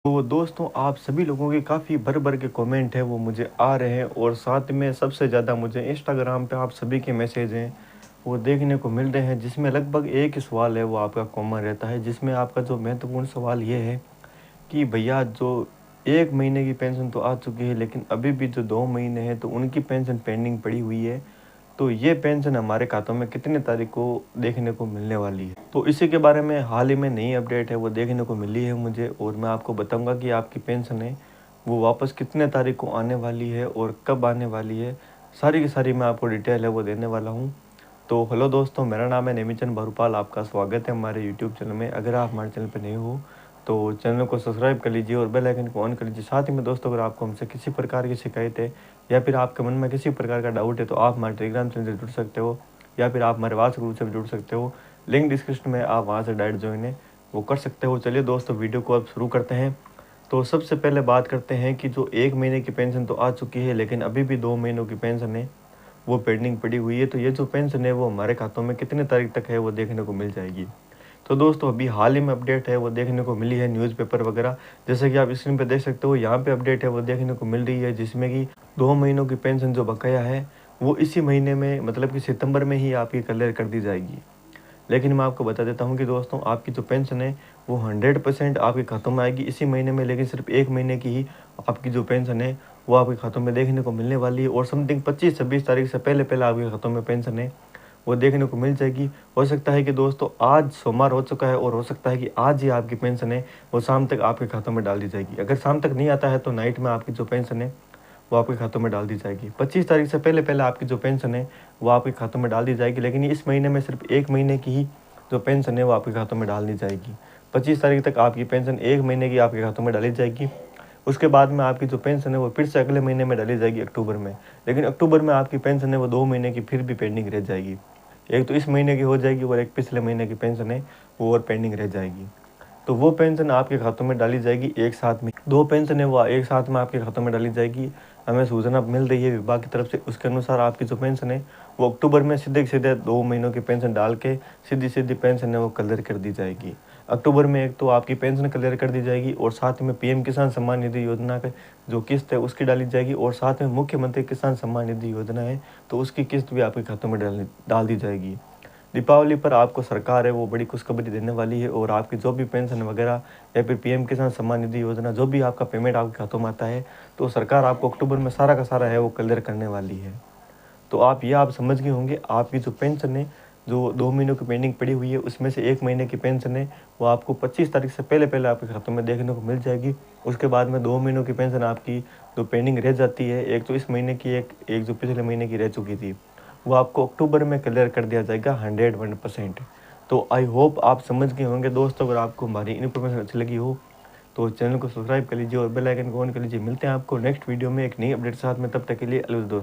तो दोस्तों आप सभी लोगों के काफ़ी भर भर के कमेंट है वो मुझे आ रहे हैं और साथ में सबसे ज़्यादा मुझे इंस्टाग्राम पे आप सभी के मैसेज हैं वो देखने को मिल रहे हैं, जिसमें लगभग एक ही सवाल है वो आपका कॉमन रहता है, जिसमें आपका जो महत्वपूर्ण सवाल ये है कि भैया जो 1 महीने की पेंशन तो आ चुकी है, लेकिन अभी भी जो 2 महीने हैं तो उनकी पेंशन पेंडिंग पड़ी हुई है। तो ये पेंशन हमारे खातों में कितने तारीख को देखने को मिलने वाली है? तो इसी के बारे में हाल ही में नई अपडेट है वो देखने को मिली है मुझे, और मैं आपको बताऊंगा कि आपकी पेंशन है वो वापस कितने तारीख को आने वाली है और कब आने वाली है। सारी की सारी मैं आपको डिटेल है वो देने वाला हूँ। तो हेलो दोस्तों, मेरा नाम है नेमीचंद भरूपाल। आपका स्वागत है हमारे यूट्यूब चैनल में। अगर आप हमारे चैनल पर नए हो तो चैनल को सब्सक्राइब कर लीजिए और बेल आइकन को ऑन कर लीजिए। साथ ही में दोस्तों, अगर आपको हमसे किसी प्रकार की शिकायत है या फिर आपके मन में किसी प्रकार का डाउट है तो आप हमारे टेलीग्राम चैनल से जुड़ सकते हो या फिर आप हमारे व्हाट्सएप ग्रुप से भी जुड़ सकते हो। लिंक डिस्क्रिप्शन में, आप वहाँ से डायरेक्ट ज्वाइन है वो कर सकते हो। चलिए दोस्तों, वीडियो को अब शुरू करते हैं। तो सबसे पहले बात करते हैं कि जो 1 महीने की पेंशन तो आ चुकी है, लेकिन अभी भी 2 महीनों की पेंशन है वो पेंडिंग पड़ी हुई है। तो ये जो पेंशन है वो हमारे खातों में कितने तारीख तक है वो देखने को मिल जाएगी। तो दोस्तों अभी हाल ही में अपडेट है वो देखने को मिली है न्यूज़पेपर वगैरह, जैसे कि आप स्क्रीन पे देख सकते हो। यहाँ पे अपडेट है वो देखने को मिल रही है, जिसमें कि 2 महीनों की पेंशन जो बकाया है वो इसी महीने में, मतलब कि सितंबर में ही आपकी क्लियर कर दी जाएगी। लेकिन मैं आपको बता देता हूँ कि दोस्तों आपकी जो पेंशन है वो 100% आपके खातों में आएगी इसी महीने में, लेकिन सिर्फ 1 महीने की ही आपकी जो पेंशन है वो आपके खातों में देखने को मिलने वाली है। और समथिंग 25-26 तारीख से पहले पहले आपके खातों में पेंशन है वो देखने को मिल जाएगी। हो सकता है कि दोस्तों आज सोमवार हो चुका है और हो सकता है कि आज ही आपकी पेंशन है वो शाम तक आपके खातों में डाल दी जाएगी। अगर शाम तक नहीं आता है तो नाइट में आपकी जो पेंशन है वो आपके खातों में डाल दी जाएगी। 25 तारीख से पहले पहले आपकी जो पेंशन है वो आपके खातों में डाल दी जाएगी, लेकिन इस महीने में सिर्फ 1 महीने की ही जो पेंशन है वो आपके खातों में डाल दी जाएगी। 25 तारीख तक आपकी पेंशन 1 महीने की आपके खातों में डाली जाएगी। उसके बाद में आपकी जो पेंशन है वो फिर से अगले महीने में डाली जाएगी अक्टूबर में, लेकिन अक्टूबर में आपकी पेंशन है वो 2 महीने की फिर भी पेंडिंग रह जाएगी। एक तो इस महीने की हो जाएगी और एक पिछले महीने की पेंशन है वो और पेंडिंग रह जाएगी। तो वो पेंशन आपके खातों में डाली जाएगी एक साथ में। 2 पेंशन है वो एक साथ में आपके खातों में डाली जाएगी। हमें सूचना मिल रही है विभाग की तरफ से, उसके अनुसार आपकी जो पेंशन है वो अक्टूबर में सीधे सीधे 2 महीनों की पेंशन डाल के सीधी सीधी पेंशन है वो क्लियर कर दी जाएगी। अक्टूबर में एक तो आपकी पेंशन क्लियर कर दी जाएगी और साथ में पीएम किसान सम्मान निधि योजना का जो किस्त है उसकी डाली जाएगी, और साथ में मुख्यमंत्री किसान सम्मान निधि योजना है तो उसकी किस्त भी आपके खातों में डाल दी जाएगी। दीपावली पर आपको सरकार है वो बड़ी खुशखबरी देने वाली है, और आपकी जो भी पेंशन वगैरह या फिर पीएम किसान सम्मान निधि योजना जो भी आपका पेमेंट आपके खातों में आता है तो सरकार आपको अक्टूबर में सारा का सारा है वो क्लियर करने वाली है। तो आप समझ गए होंगे, आपकी जो पेंशन है जो 2 महीनों की पेंडिंग पड़ी हुई है उसमें से 1 महीने की पेंशन है वो आपको 25 तारीख से पहले पहले आपके खातों में देखने को मिल जाएगी। उसके बाद में 2 महीनों की पेंशन आपकी जो पेंडिंग रह जाती है, एक तो इस महीने की, एक जो पिछले महीने की रह चुकी थी, वो आपको अक्टूबर में क्लियर कर दिया जाएगा 101%। तो आई होप आप समझ गए होंगे दोस्तों। अगर आपको हमारी इन्फॉर्मेशन अच्छी लगी हो तो चैनल को सब्सक्राइब कर लीजिए और बेल आइकन को ऑन कर लीजिए। मिलते हैं आपको नेक्स्ट वीडियो में एक नई अपडेट के साथ में, तब तक के लिए अलविदा दोस्तों।